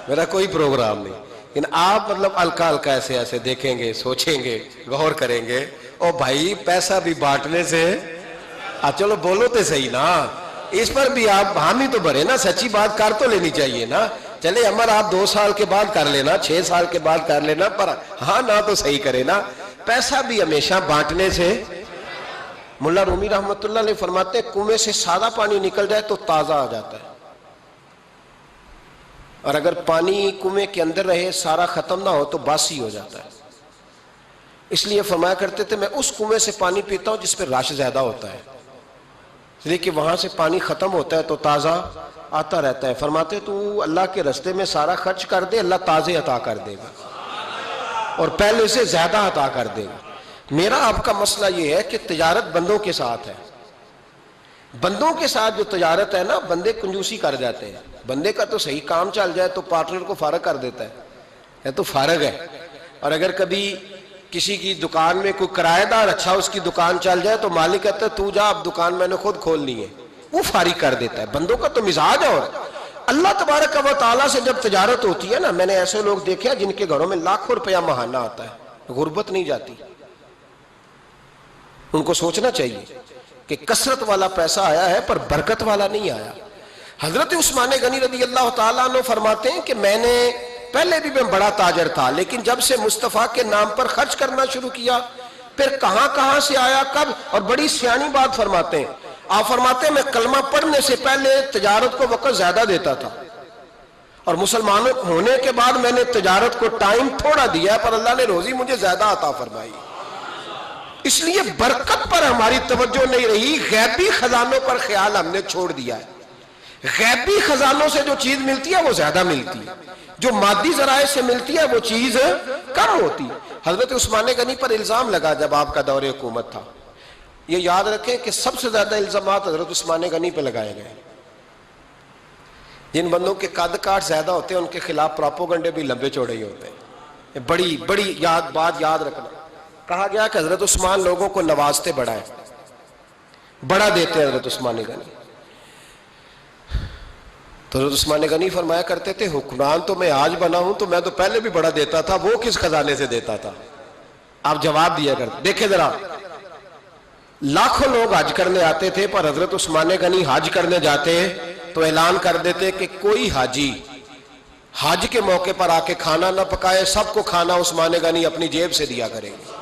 میرا کوئی پروگرام نہیں۔ لیکن آپ مطلب ہلکا ہلکا ایسے ایسے دیکھیں گے، سوچیں گے، غور کریں گے، او بھائی پیسہ بھی بانٹنے سے چلو بولو تو صحیح نا، اس پر بھی آپ حامی تو بھرے نا، سچی بات کر تو لینی چاہیے نا۔ چلے عمر آپ 2 سال کے بعد کر لینا، 6 سال کے بعد کر لینا، پر ہاں نہ تو صحیح کرے نا، پیسہ بھی ہمیشہ بانٹنے سے۔ ملا رومی رحمت اللہ علیہ فرماتے ہیں کنویں سے سادہ پانی نکل جائے تو تازہ آ جاتا ہے، اور اگر پانی کنویں کے اندر رہے سارا ختم نہ ہو تو باسی ہو جاتا ہے۔ اس لیے فرمایا کرتے تھے میں اس کنویں سے پانی پیتا ہوں جس پہ رش زیادہ ہوتا ہے، اس لیے کہ وہاں سے پانی ختم ہوتا ہے تو تازہ آتا رہتا ہے۔ فرماتے تو اللہ کے رستے میں سارا خرچ کر دے، اللہ تازے عطا کر دے گا اور پہلے سے زیادہ عطا کر دے گا۔ میرا آپ کا مسئلہ یہ ہے کہ تجارت بندوں کے ساتھ ہے، بندوں کے ساتھ جو تجارت ہے نا، بندے کنجوسی کر جاتے ہیں، بندے کا تو صحیح کام چل جائے تو پارٹنر کو فارغ کر دیتا ہے تو فارغ ہے، اور اگر کبھی کسی کی دکان میں کوئی کرایہ دار اچھا اس کی دکان چل جائے تو مالک کہتا ہے تو جا، اب دکان میں نے خود کھولنی ہے، وہ فارغ کر دیتا ہے۔ بندوں کا تو مزاج ہے۔ اور اللہ تبارک و تعالیٰ سے جب تجارت ہوتی ہے نا، میں نے ایسے لوگ دیکھے ہیں جن کے گھروں میں لاکھوں روپیہ ماہانہ آتا ہے، غربت نہیں جاتی۔ ان کو سوچنا چاہیے کہ کثرت والا پیسہ آیا ہے پر برکت والا نہیں آیا۔ حضرت عثمان غنی رضی اللہ تعالیٰ عنہ فرماتے ہیں کہ میں نے پہلے بھی میں بڑا تاجر تھا، لیکن جب سے مصطفیٰ کے نام پر خرچ کرنا شروع کیا، پھر کہاں کہاں سے آیا کب، اور بڑی سیانی بات فرماتے ہیں۔ آپ فرماتے ہیں میں کلمہ پڑھنے سے پہلے تجارت کو وقت زیادہ دیتا تھا، اور مسلمان ہونے کے بعد میں نے تجارت کو ٹائم تھوڑا دیا، پر اللہ نے روزی مجھے زیادہ عطا فرمائی۔ اس لیے برکت پر ہماری توجہ نہیں رہی، غیبی خزانوں پر خیال ہم نے چھوڑ دیا ہے۔ غیبی خزانوں سے جو چیز ملتی ہے وہ زیادہ ملتی ہے، جو مادی ذرائع سے ملتی ہے وہ چیز کم ہوتی ہے۔ حضرت عثمان غنی پر الزام لگا جب آپ کا دور حکومت تھا، یہ یاد رکھیں کہ سب سے زیادہ الزامات حضرت عثمان غنی پہ لگائے گئے۔ جن بندوں کے قد کاٹ زیادہ ہوتے ہیں ان کے خلاف پراپوگنڈے بھی لمبے چوڑے ہی ہوتے ہیں۔ بڑی بڑی بات یاد رکھنا، کہا گیا کہ حضرت عثمان لوگوں کو نوازتے بڑا ہے، بڑا دیتے ہیں حضرت عثمان غنی۔ تو حضرت عثمان غنی فرمایا کرتے تھے حکمران تو میں آج بنا ہوں تو میں تو پہلے بھی بڑا دیتا تھا، وہ کس خزانے سے دیتا تھا؟ آپ جواب دیا کرتے۔ دیکھیں ذرا، لاکھوں لوگ حج کرنے آتے تھے، پر حضرت عثمان غنی حج کرنے جاتے تو اعلان کر دیتے کہ کوئی حاجی حج کے موقع پر آ کے کھانا نہ پکائے، سب کو کھانا عثمان غنی اپنی جیب سے دیا کریں گے۔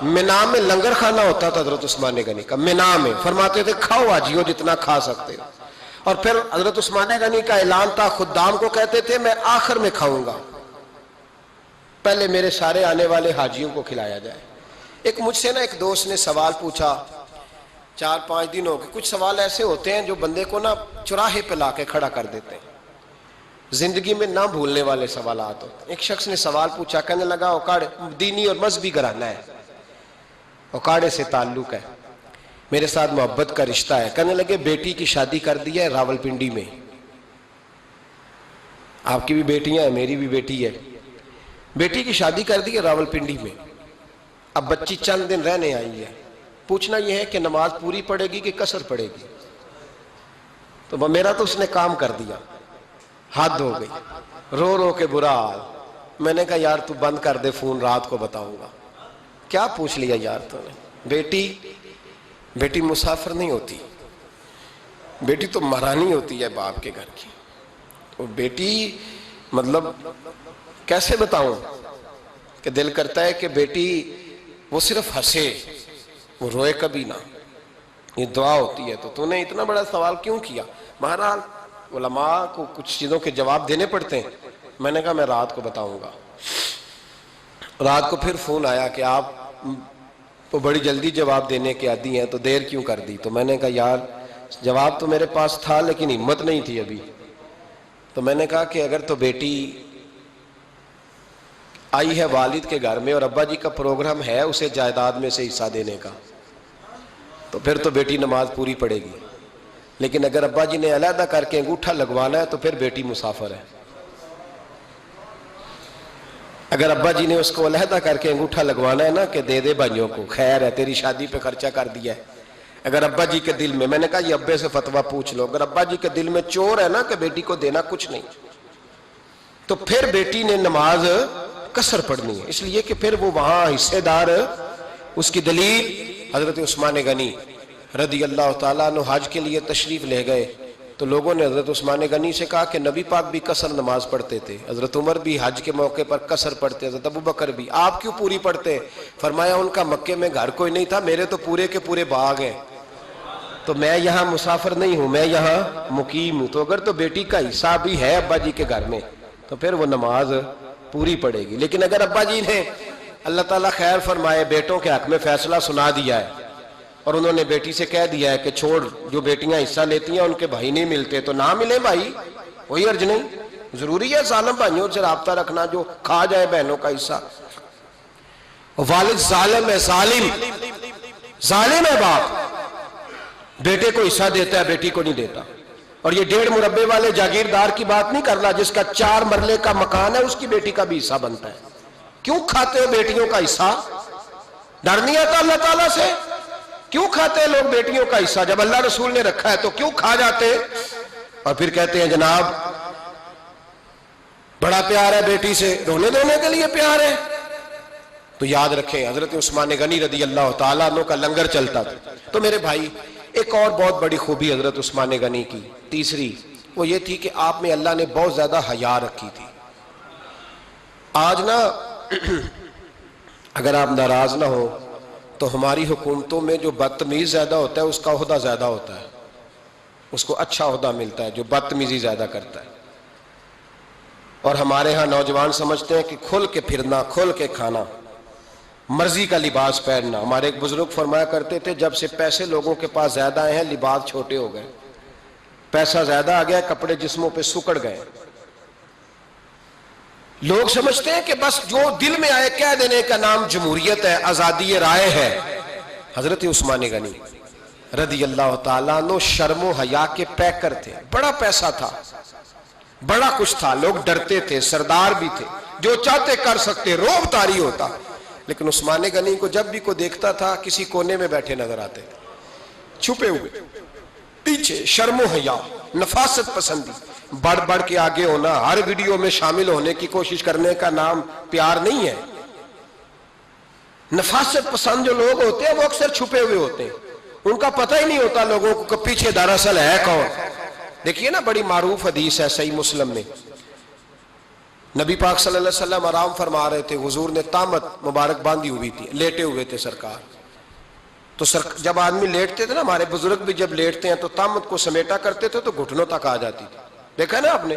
مینا میں لنگر کھانا ہوتا تھا حضرت عثمان غنی کا، مینا میں فرماتے تھے کھاؤ حاجیو جتنا کھا سکتے ہو، اور پھر حضرت عثمان غنی کا اعلان تھا، خدام کو کہتے تھے میں آخر میں کھاؤں گا، پہلے میرے سارے آنے والے حاجیوں کو کھلایا جائے۔ ایک مجھ سے نا ایک دوست نے سوال پوچھا 4-5 دن ہو گئے، کچھ سوال ایسے ہوتے ہیں جو بندے کو نا چوراہے پہ لا کے کھڑا کر دیتے ہیں، زندگی میں نہ بھولنے والے سوالات ہوتے ہیں۔ ایک شخص نے سوال پوچھا، کہنے لگا اوکاڑے دینی اور مذہبی گھرانہ ہے، اوکاڑے سے تعلق ہے، میرے ساتھ محبت کا رشتہ ہے، کہنے لگے بیٹی کی شادی کر دی ہے راولپنڈی میں، آپ کی بھی بیٹیاں ہیں میری بھی بیٹی ہے، بیٹی کی شادی کر دی ہے راولپنڈی میں، اب بچی چند دن رہنے آئی ہے، پوچھنا یہ ہے کہ نماز پوری پڑے گی کہ قصر پڑے گی؟ تو میرا تو اس نے کام کر دیا، حد ہو گئی، رو رو کے برا حال۔ میں نے کہا یار تو بند کر دے فون، رات کو بتاؤں گا۔ کیا پوچھ لیا یار تو نے؟ بیٹی مسافر نہیں ہوتی، بیٹی تو مہرانی ہوتی ہے باپ کے گھر کی، وہ بیٹی مطلب کیسے بتاؤں کہ دل کرتا ہے کہ بیٹی وہ صرف ہنسے، وہ روئے کبھی نہ، یہ دعا ہوتی ہے۔ تو نے اتنا بڑا سوال کیوں کیا؟ بہرحال علماء کو کچھ چیزوں کے جواب دینے پڑتے ہیں۔ میں نے کہا میں رات کو بتاؤں گا۔ رات کو پھر فون آیا کہ آپ وہ بڑی جلدی جواب دینے کے عادی ہیں تو دیر کیوں کر دی؟ تو میں نے کہا یار جواب تو میرے پاس تھا لیکن ہمت نہیں تھی ابھی۔ تو میں نے کہا کہ اگر تو بیٹی آئی ہے والد کے گھر میں اور ابا جی کا پروگرام ہے اسے جائیداد میں سے حصہ دینے کا، تو پھر تو بیٹی نماز پوری پڑے گی، لیکن اگر ابا جی نے علیحدہ کر کے انگوٹھا لگوانا ہے تو پھر بیٹی مسافر ہے۔ اگر ابا جی نے اس کو علیحدہ کر کے انگوٹھا لگوانا ہے نا کہ دے دے بھائیوں کو، خیر ہے تیری شادی پہ خرچہ کر دیا ہے، اگر ابا جی کے دل میں نے کہا یہ ابے سے فتویٰ پوچھ لو، اگر ابا جی کے دل میں چور ہے نا کہ بیٹی کو دینا کچھ نہیں، تو پھر بیٹی نے نماز قصر پڑھنی ہے، اس لیے کہ پھر وہ وہاں حصے دار۔ اس کی دلیل حضرت عثمان غنی رضی اللہ تعالیٰ عنہ حج کے لیے تشریف لے گئے تو لوگوں نے حضرت عثمان غنی سے کہا کہ نبی پاک بھی قصر نماز پڑھتے تھے، حضرت عمر بھی حج کے موقع پر قصر پڑھتے، حضرت ابو بکر بھی، آپ کیوں پوری پڑھتے؟ فرمایا ان کا مکے میں گھر کوئی نہیں تھا، میرے تو پورے کے پورے باغ ہیں، تو میں یہاں مسافر نہیں ہوں، میں یہاں مقیم ہوں، تو اگر تو بیٹی کا حصہ بھی ہے ابا جی کے گھر میں تو پھر وہ نماز پوری پڑے گی۔ لیکن اگر ابا جی نے اللہ تعالیٰ خیر فرمائے بیٹوں کے حق میں فیصلہ سنا دیا ہے اور انہوں نے بیٹی سے کہہ دیا ہے کہ چھوڑ، جو بیٹیاں حصہ لیتی ہیں ان کے بھائی نہیں ملتے تو نہ ملے بھائی، کوئی عرض نہیں، ضروری ہے ظالم بھائیوں سے رابطہ رکھنا جو کھا جائے بہنوں کا حصہ۔ والد ظالم ہے، ظالم ہے باپ، بیٹے کو حصہ دیتا ہے بیٹی کو نہیں دیتا۔ اور یہ 1.5 مربے والے جاگیردار کی بات نہیں کر رہا، جس کا 4 مرلے کا مکان ہے اس کی بیٹی کا بھی حصہ بنتا ہے۔ کیوں کھاتے ہو بیٹیوں کا حصہ؟ ڈر نہیں آتا اللہ تعالیٰ سے؟ کیوں کھاتے ہیں لوگ بیٹیوں کا حصہ؟ جب اللہ رسول نے رکھا ہے تو کیوں کھا جاتے؟ اور پھر کہتے ہیں جناب بڑا پیار ہے بیٹی سے، رونے دھونے کے لیے پیار ہے۔ تو یاد رکھیں حضرت عثمان غنی رضی اللہ تعالیٰ عنہ کا لنگر چلتا تھا۔ تو میرے بھائی ایک اور بہت بڑی خوبی حضرت عثمان غنی کی تیسری وہ یہ تھی کہ آپ میں اللہ نے بہت زیادہ حیا رکھی تھی۔ آج نا اگر آپ ناراض نہ ہو تو ہماری حکومتوں میں جو بدتمیز زیادہ ہوتا ہے اس کا عہدہ زیادہ ہوتا ہے، اس کو اچھا عہدہ ملتا ہے جو بدتمیزی زیادہ کرتا ہے۔ اور ہمارے ہاں نوجوان سمجھتے ہیں کہ کھل کے پھرنا، کھل کے کھانا، مرضی کا لباس پہننا۔ ہمارے ایک بزرگ فرمایا کرتے تھے جب سے پیسے لوگوں کے پاس زیادہ آئے ہیں لباس چھوٹے ہو گئے، پیسہ زیادہ آ گیا کپڑے جسموں پہ سکڑ گئے۔ لوگ سمجھتے ہیں کہ بس جو دل میں آئے کہہ دینے کا نام جمہوریت ہے، آزادی رائے ہے۔ حضرت عثمان غنی رضی اللہ تعالیٰ عنہ شرم و حیا کے پیکر تھے، بڑا پیسہ تھا، بڑا کچھ تھا، لوگ ڈرتے تھے، سردار بھی تھے، جو چاہتے کر سکتے، روب طاری ہوتا۔ لیکن عثمان غنی کو جب بھی کوئی دیکھتا تھا کسی کونے میں بیٹھے نظر آتے، چھپے ہوئے، پیچھے، شرم و حیا، نفاست پسندی، بڑھ بڑھ کے آگے ہونا، ہر ویڈیو میں شامل ہونے کی کوشش کرنے کا نام پیار نہیں ہے۔ نفاست پسند جو لوگ ہوتے ہیں وہ اکثر چھپے ہوئے ہوتے ہیں، ان کا پتہ ہی نہیں ہوتا لوگوں کو کہ پیچھے دراصل ہے کون۔ دیکھیے نا بڑی معروف حدیث ہے صحیح مسلم میں، نبی پاک صلی اللہ علیہ وسلم آرام فرما رہے تھے، حضور نے تامت مبارک باندھی ہوئی تھی، لیٹے ہوئے تھے سرکار۔ تو جب آدمی لیٹتے تھے نا، ہمارے بزرگ بھی جب لیٹتے ہیں تو تامت کو سمیٹا کرتے تھے تو گھٹنوں تک آ جاتی تھی، دیکھا نا آپ نے،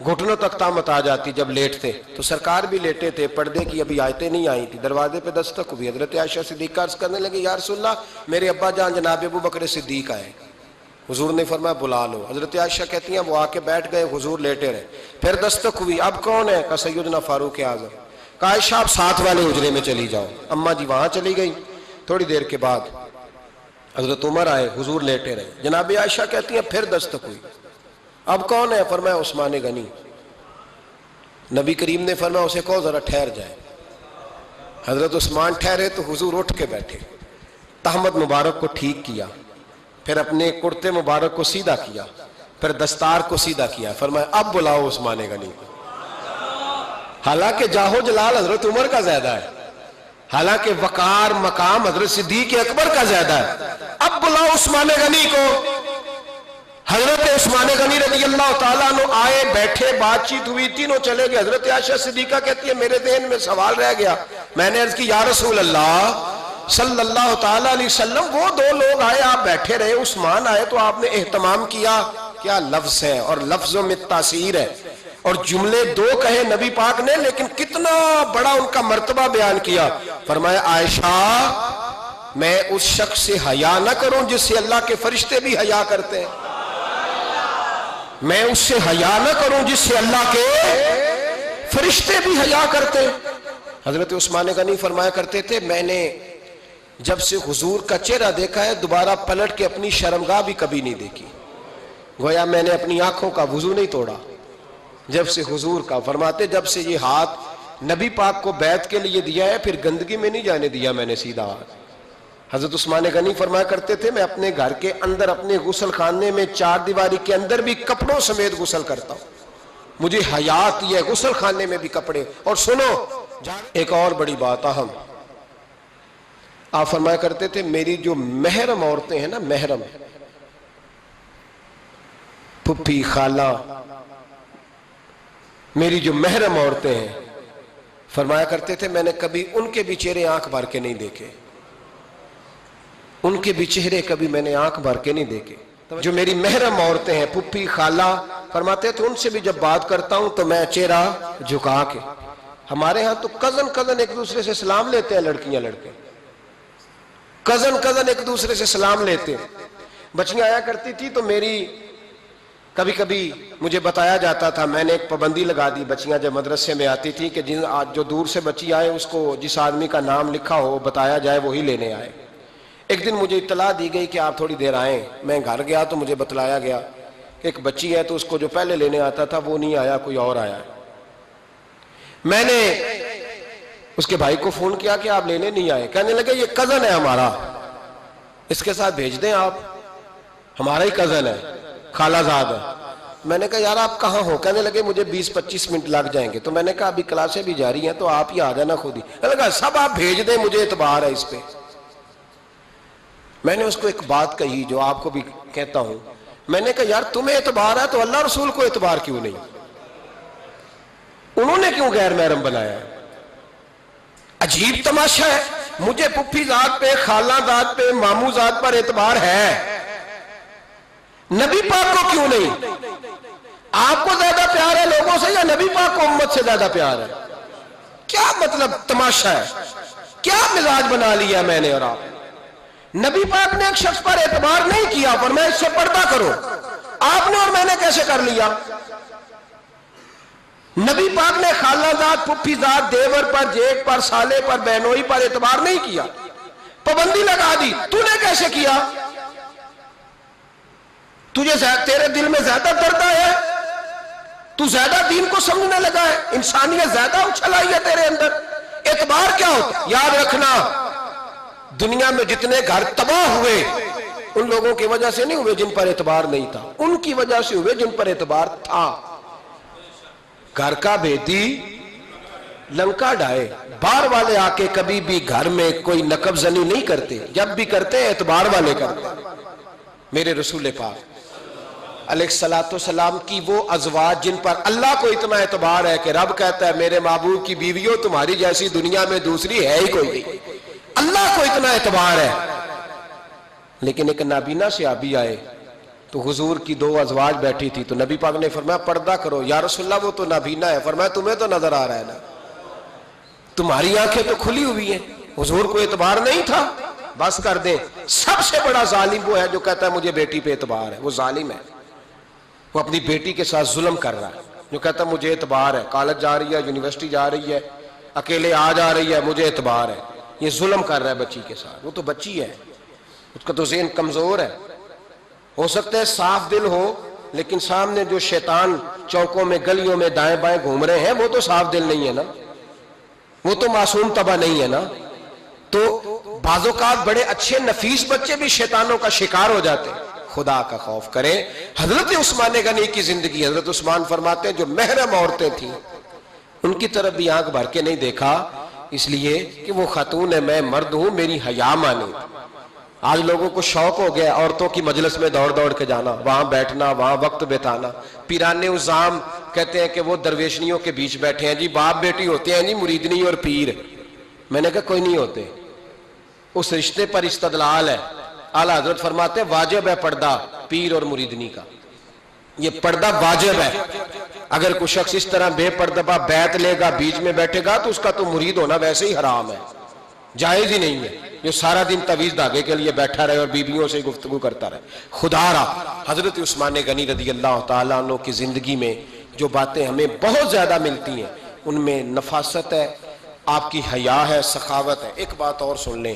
گھٹنوں تک تامت آ جاتی جب لیٹتے۔ تو سرکار بھی لیٹے تھے، پردے کی ابھی آیتیں نہیں آئی تھی، دروازے پہ دستک ہوئی، حضرت عائشہ صدیقہ عرض کرنے لگی یا رسول اللہ میرے ابا جان جناب ابو بکر صدیق آئے۔ حضور نے فرمایا بلا لو۔ حضرت عائشہ کہتی ہیں وہ آ کے بیٹھ گئے، حضور لیٹے رہے، پھر دستک ہوئی، اب کون ہے؟ کہا سیدنا فاروق اعظم۔ کہا عائشہ آپ ساتھ والے حجرے میں چلی جاؤ۔ اماں جی وہاں چلی گئی۔ تھوڑی دیر کے بعد حضرت عمر آئے، حضور لیٹے رہے، جناب عائشہ کہتی ہیں پھر دستک ہوئی، اب کون ہے؟ فرمایا عثمان غنی۔ نبی کریم نے فرمایا اسے کہو ذرا ٹھہر جائے۔ حضرت عثمان ٹھہرے تو حضور اٹھ کے بیٹھے، تہمت مبارک کو ٹھیک کیا، پھر اپنے کرتے مبارک کو سیدھا کیا، پھر دستار کو سیدھا کیا، فرمایا اب بلاؤ عثمان غنی کو۔ حالانکہ جاہو جلال حضرت عمر کا زیادہ ہے، حالانکہ وقار مقام حضرت صدیق اکبر کا زیادہ ہے، اب بلاؤ عثمان غنی کو۔ حضرت عثمان غنی رضی اللہ تعالیٰ عنہ آئے، بیٹھے، بات چیت ہوئی، تینوں چلے گئے۔ حضرت عائشہ صدیقہ کہتی ہے میرے ذہن میں سوال رہ گیا، میں نے عرض کی یا رسول اللہ صلی اللہ تعالیٰ علیہ وسلم وہ 2 لوگ آئے، آپ بیٹھے رہے، عثمان آئے تو آپ نے اہتمام کیا، کیا لفظ ہے، اور لفظوں میں تاثیر ہے، اور جملے 2 کہے نبی پاک نے لیکن کتنا بڑا ان کا مرتبہ بیان کیا۔ فرمایا عائشہ میں اس شخص سے حیا نہ کروں جس سے اللہ کے فرشتے بھی حیا کرتے ہیں، میں اس سے حیا نہ کروں جس سے اللہ کے فرشتے بھی حیا کرتے ہیں۔ حضرت عثمان غنی فرمایا کرتے تھے میں نے جب سے حضور کا چہرہ دیکھا ہے دوبارہ پلٹ کے اپنی شرمگاہ بھی کبھی نہیں دیکھی، گویا میں نے اپنی آنکھوں کا وضو نہیں توڑا جب سے حضور کا۔ فرماتے جب سے یہ ہاتھ نبی پاک کو بیعت کے لیے دیا ہے پھر گندگی میں نہیں جانے دیا میں نے سیدھا ہاتھ۔ حضرت عثمان غنی فرمایا کرتے تھے میں اپنے گھر کے اندر اپنے غسل خانے میں 4 دیواری کے اندر بھی کپڑوں سمیت غسل کرتا ہوں، مجھے حیا آتی ہے غسل خانے میں بھی کپڑے. اور سنو ایک اور بڑی بات اہم، آپ فرمایا کرتے تھے میری جو محرم عورتیں ہیں نا، محرم پھپھی خالہ، میری جو محرم عورتیں ہیں، فرمایا کرتے تھے میں نے کبھی ان کے بھی چہرے آنکھ بھر کے نہیں دیکھے، ان کے بھی چہرے کبھی میں نے آنکھ بھر کے نہیں دیکھے. جو میری محرم عورتیں ہیں پھپھی خالہ، فرماتے تھے ان سے بھی جب بات کرتا ہوں تو میں چہرہ جھکا کے. ہمارے ہاں تو کزن ایک دوسرے سے سلام لیتے ہیں، لڑکیاں لڑکے کزن ایک دوسرے سے سلام لیتے ہیں. بچیاں آیا کرتی تھی تو میری کبھی کبھی مجھے بتایا جاتا تھا، میں نے ایک پابندی لگا دی، بچیاں جب مدرسے میں آتی تھی کہ جو دور سے بچی آئے اس کو جس آدمی کا نام لکھا ہو بتایا جائے وہی لینے آئے. ایک دن مجھے اطلاع دی گئی کہ آپ تھوڑی دیر آئیں. میں گھر گیا تو مجھے بتلایا گیا کہ ایک بچی ہے تو اس کو جو پہلے لینے آتا تھا وہ نہیں آیا، کوئی اور آیا. میں نے اس کے بھائی کو فون کیا کہ آپ لینے نہیں آئے. کہنے لگے یہ کزن ہے ہمارا، اس کے ساتھ بھیج دیں، آپ ہمارا ہی کزن ہے، خالہ زاد ہے. میں نے کہا یار آپ کہاں ہو؟ کہنے لگے مجھے 20-25 منٹ لگ جائیں گے. تو میں نے کہا ابھی کلاسیں بھی جاری ہیں تو آپ ہی آ جانا خود ہی. میں نے کہا سب آپ بھیج دیں، مجھے اعتبار ہے اس پہ. میں نے اس کو ایک بات کہی جو آپ کو بھی کہتا ہوں، میں نے کہا یار تمہیں اعتبار ہے تو اللہ رسول کو اعتبار کیوں نہیں؟ انہوں نے کیوں غیر محرم بنایا ہے؟ عجیب تماشا ہے. مجھے پھپھی ذات پہ، خالہ ذات پہ، ماموں ذات پر اعتبار ہے، نبی پاک کو کیوں نہیں؟ آپ کو زیادہ پیار ہے لوگوں سے یا نبی پاک کو امت سے زیادہ پیار ہے؟ کیا مطلب تماشا ہے؟ کیا مزاج بنا لیا میں نے اور آپ؟ نبی پاک نے ایک شخص پر اعتبار نہیں کیا، فرمایا اس سے پردہ کرو. آپ نے اور میں نے کیسے کر لیا؟ نبی پاک نے خالہ ذات، پھپھی ذات، دیور پر، جیٹ پر، سالے پر، بہنوئی پر اعتبار نہیں کیا، پابندی لگا دی. تو نے کیسے کیا؟ تیرے دل میں زیادہ درد ہے، تو زیادہ دین کو سمجھنے لگا ہے، انسانیت زیادہ اچھل آئی ہے تیرے اندر. اعتبار کیا ہوتا؟ یاد رکھنا دنیا میں جتنے گھر تباہ ہوئے ان لوگوں کی وجہ سے نہیں ہوئے جن پر اعتبار نہیں تھا، ان کی وجہ سے ہوئے جن پر اعتبار تھا. گھر کا بیٹی لنکا ڈھائے، باہر والے آ کے کبھی بھی گھر میں کوئی نقب زنی نہیں کرتے، جب بھی کرتے اعتبار والے کرتے. میرے رسول پاک علیہ السلام کی وہ ازواج جن پر اللہ کو اتنا اعتبار ہے کہ رب کہتا ہے میرے محبوب کی بیویوں تمہاری جیسی دنیا میں دوسری ہے ہی کوئی نہیں. اللہ کو اتنا اعتبار ہے. لیکن ایک نابینا صحابی آئے تو حضور کی 2 ازواج بیٹھی تھی تو نبی پاک نے فرمایا پردہ کرو. یا رسول اللہ وہ تو نابینا ہے. فرمایا تمہیں تو نظر آ رہا ہے نا، تمہاری آنکھیں تو کھلی ہوئی ہیں. حضور کو اعتبار نہیں تھا. بس کر دیں. سب سے بڑا ظالم وہ ہے جو کہتا ہے مجھے بیٹی پہ اعتبار ہے. وہ ظالم ہے، وہ اپنی بیٹی کے ساتھ ظلم کر رہا ہے. جو کہتا ہے مجھے اعتبار ہے، کالج جا رہی ہے، یونیورسٹی جا رہی ہے، اکیلے آ جا رہی ہے، مجھے اعتبار ہے. یہ ظلم کر رہا ہے بچی کے ساتھ. وہ تو بچی ہے، اس کا تو ذہن کمزور ہے. ہو سکتا ہے صاف دل ہو لیکن سامنے جو شیطان چوکوں میں گلیوں میں دائیں بائیں گھوم رہے ہیں وہ تو صاف دل نہیں ہے نا، وہ تو معصوم طبع نہیں ہے نا. تو بعض اوقات بڑے اچھے نفیس بچے بھی شیطانوں کا شکار ہو جاتے ہیں. خدا کا خوف کریں. حضرت عثمان غنی کی زندگی، حضرت عثمان فرماتے ہیں جو محرم عورتیں تھیں ان کی طرف بھی آنکھ بھر کے نہیں دیکھا، اس لیے کہ وہ خاتون ہے، میں مرد ہوں، میری حیا مانی. آج لوگوں کو شوق ہو گیا عورتوں کی مجلس میں دوڑ دوڑ کے جانا، وہاں بیٹھنا، وہاں وقت بتانا. پیرانے عظام کہتے ہیں کہ وہ درویشنیوں کے بیچ بیٹھے ہیں جی، باپ بیٹی ہوتے ہیں جی، مریدنی اور پیر. میں نے کہا کوئی نہیں ہوتے. اس رشتے پر استدلال ہے. اعلیٰ حضرت فرماتے ہیں واجب ہے پردہ پیر اور مریدنی کا، یہ پردہ واجب ہے. اگر کوئی شخص اس طرح بے پردہ بیعت لے گا، بیچ میں بیٹھے گا تو اس کا تو مرید ہونا ویسے ہی حرام ہے، جائز ہی نہیں ہے. جو سارا دن تویز دھاگے کے لیے بیٹھا رہے اور بیویوں سے گفتگو کرتا رہے. خدا را حضرت عثمان غنی رضی اللہ تعالیٰ عنہ کی زندگی میں جو باتیں ہمیں بہت زیادہ ملتی ہیں ان میں نفاست ہے، آپ کی حیا ہے، سخاوت ہے. ایک بات اور سن لیں،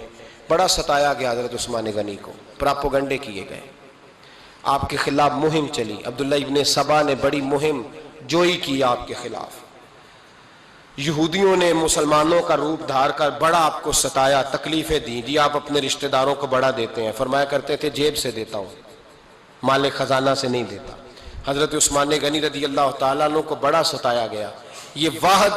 بڑا ستایا گیا حضرت عثمان غنی کو، پراپوگنڈے کیے گئے، آپ کے خلاف مہم چلی. عبداللہ ابن سبا نے بڑی مہم جوئی کی آپ کے خلاف. یہودیوں نے مسلمانوں کا روپ دھار کر بڑا آپ کو ستایا، تکلیفیں دیں. جی آپ اپنے رشتہ داروں کو بڑا دیتے ہیں. فرمایا کرتے تھے جیب سے دیتا ہوں، مال خزانہ سے نہیں دیتا. حضرت عثمان غنی رضی اللہ تعالیٰ عنہ کو بڑا ستایا گیا. یہ واحد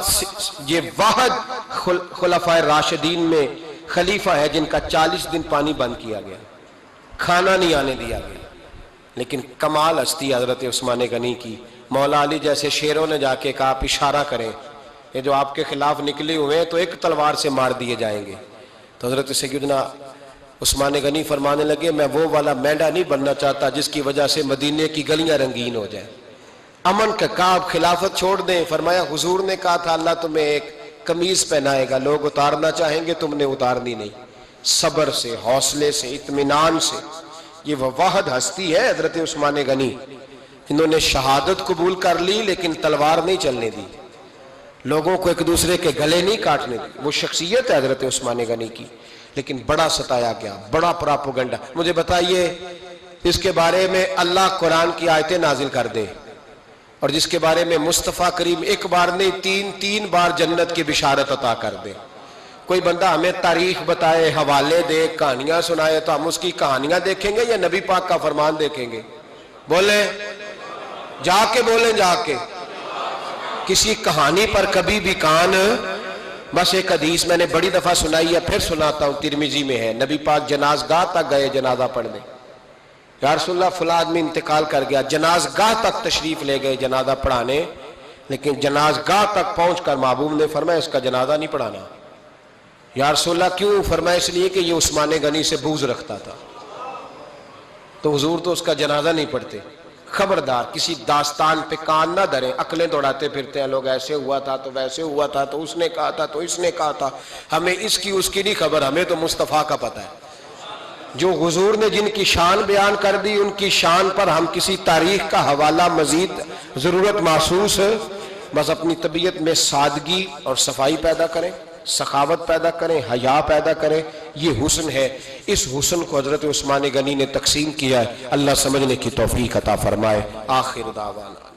خلفائے راشدین میں خلیفہ ہے جن کا 40 دن پانی بند کیا گیا، کھانا نہیں آنے دیا گیا. لیکن کمال ہستی حضرت عثمان غنی کی. مولا علی جیسے شیروں نے جا کے کہا آپ اشارہ کریں، یہ جو آپ کے خلاف نکلے ہوئے ہیں تو ایک تلوار سے مار دیے جائیں گے. تو حضرت سیدنا عثمان غنی فرمانے لگے میں وہ والا مینڈا نہیں بننا چاہتا جس کی وجہ سے مدینے کی گلیاں رنگین ہو جائیں. امن کا کہا آپ خلافت چھوڑ دیں. فرمایا حضور نے کہا تھا اللہ تمہیں ایک قمیض پہنائے گا، لوگ اتارنا چاہیں گے تم نے اتارنی نہیں. صبر سے، حوصلے سے، اطمینان سے. یہ وہ واحد ہستی ہے حضرت عثمان غنی جنہوں نے شہادت قبول کر لی لیکن تلوار نہیں چلنے دی، لوگوں کو ایک دوسرے کے گلے نہیں کاٹنے دی. وہ شخصیت ہے حضرت عثمان غنی کی. لیکن بڑا ستایا گیا، بڑا پراپوگنڈا. مجھے بتائیے اس کے بارے میں اللہ قرآن کی آیتیں نازل کر دے اور جس کے بارے میں مصطفیٰ کریم ایک بار نہیں تین بار جنت کی بشارت عطا کر دے. کوئی بندہ ہمیں تاریخ بتائے، حوالے دے، کہانیاں سنائے تو ہم اس کی کہانیاں دیکھیں گے یا نبی پاک کا فرمان دیکھیں گے؟ بولیں، جا کے بولیں، جا کے. کسی کہانی پر کبھی بھی کان. بس ایک حدیث میں نے بڑی دفعہ سنائی ہے، پھر سناتا ہوں، ترمذی میں ہے. نبی پاک جنازگاہ تک گئے جنازہ پڑھنے. یا رسول اللہ فلاں آدمی انتقال کر گیا. جنازگاہ تک تشریف لے گئے جنازہ پڑھانے، لیکن جنازگاہ تک پہنچ کر محبوب نے فرمایا اس کا جنازہ نہیں پڑھانا. یا رسول اللہ کیوں؟ فرمایا اس لیے کہ یہ عثمان غنی سے بغض رکھتا تھا. تو حضور تو اس کا جنازہ نہیں پڑھتے. خبردار کسی داستان پہ کان نہ دھریں. عقلیں دوڑاتے پھرتے ہیں لوگ، ایسے ہوا تھا تو ویسے ہوا تھا تو اس نے کہا تھا تو اس نے کہا تھا. ہمیں اس کی اس کی نہیں خبر، ہمیں تو مصطفیٰ کا پتہ ہے. جو حضور نے جن کی شان بیان کر دی ان کی شان پر ہم کسی تاریخ کا حوالہ مزید ضرورت محسوس ہے. بس اپنی طبیعت میں سادگی اور صفائی پیدا کریں، سخاوت پیدا کریں، حیا پیدا کریں. یہ حسن ہے. اس حسن کو حضرت عثمان غنی نے تقسیم کیا ہے. اللہ سمجھنے کی توفیق عطا فرمائے. آخر دعوانا